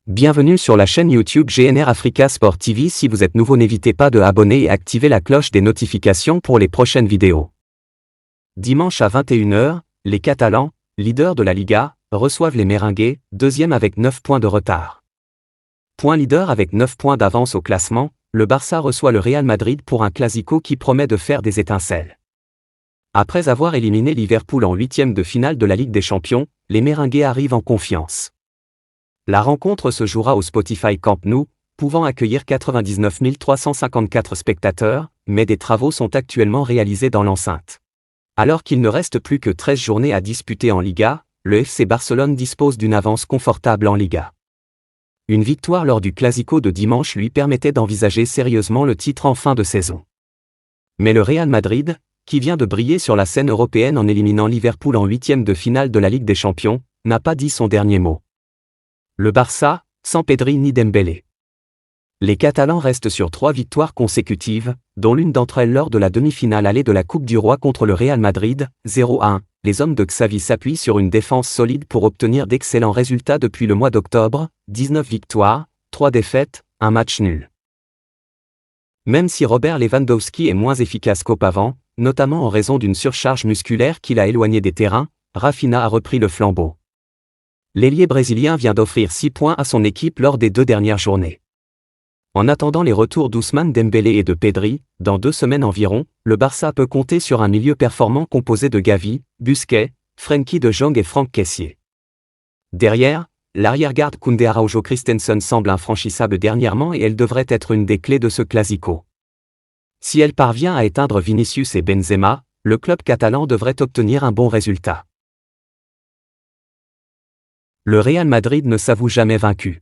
Bienvenue sur la chaîne YouTube GNR Africa Sport TV. Si vous êtes nouveau, n'hésitez pas de abonner et activer la cloche des notifications pour les prochaines vidéos. Dimanche à 21h, les Catalans, leaders de la Liga, reçoivent les Merengues, deuxième avec 9 points de retard. Point leader avec 9 points d'avance au classement, le Barça reçoit le Real Madrid pour un classico qui promet de faire des étincelles. Après avoir éliminé Liverpool en huitième de finale de la Ligue des Champions, les Merengues arrivent en confiance. La rencontre se jouera au Spotify Camp Nou, pouvant accueillir 99 354 spectateurs, mais des travaux sont actuellement réalisés dans l'enceinte. Alors qu'il ne reste plus que 13 journées à disputer en Liga, le FC Barcelone dispose d'une avance confortable en Liga. Une victoire lors du Classico de dimanche lui permettait d'envisager sérieusement le titre en fin de saison. Mais le Real Madrid, qui vient de briller sur la scène européenne en éliminant Liverpool en huitième de finale de la Ligue des Champions, n'a pas dit son dernier mot. Le Barça, sans Pedri ni Dembélé. Les Catalans restent sur 3 victoires consécutives, dont l'une d'entre elles lors de la demi-finale allée de la Coupe du Roi contre le Real Madrid, 0-1. Les hommes de Xavi s'appuient sur une défense solide pour obtenir d'excellents résultats depuis le mois d'octobre, 19 victoires, 3 défaites, 1 match nul. Même si Robert Lewandowski est moins efficace qu'auparavant, notamment en raison d'une surcharge musculaire qui l'a éloigné des terrains, Rafinha a repris le flambeau. L'ailier brésilien vient d'offrir 6 points à son équipe lors des 2 dernières journées. En attendant les retours d'Ousmane Dembélé et de Pedri, dans 2 semaines environ, le Barça peut compter sur un milieu performant composé de Gavi, Busquets, Frenkie de Jong et Franck Kessié. Derrière, l'arrière-garde Koundé Araujo Christensen semble infranchissable dernièrement et elle devrait être une des clés de ce classico. Si elle parvient à éteindre Vinicius et Benzema, le club catalan devrait obtenir un bon résultat. Le Real Madrid ne s'avoue jamais vaincu.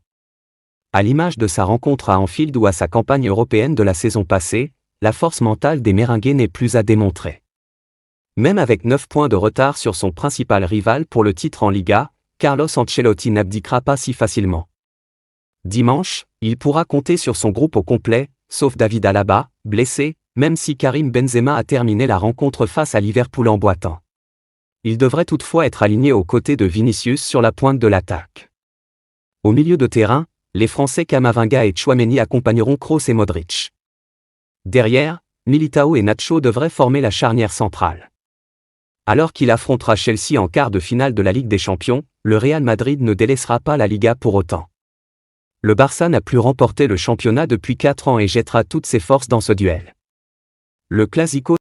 À l'image de sa rencontre à Anfield ou à sa campagne européenne de la saison passée, la force mentale des Merengues n'est plus à démontrer. Même avec 9 points de retard sur son principal rival pour le titre en Liga, Carlos Ancelotti n'abdiquera pas si facilement. Dimanche, il pourra compter sur son groupe au complet, sauf David Alaba, blessé, même si Karim Benzema a terminé la rencontre face à Liverpool en boitant. Il devrait toutefois être aligné aux côtés de Vinicius sur la pointe de l'attaque. Au milieu de terrain, les Français Camavinga et Tchouaméni accompagneront Kroos et Modric. Derrière, Militao et Nacho devraient former la charnière centrale. Alors qu'il affrontera Chelsea en quart de finale de la Ligue des Champions, le Real Madrid ne délaissera pas la Liga pour autant. Le Barça n'a plus remporté le championnat depuis 4 ans et jettera toutes ses forces dans ce duel. Le Classico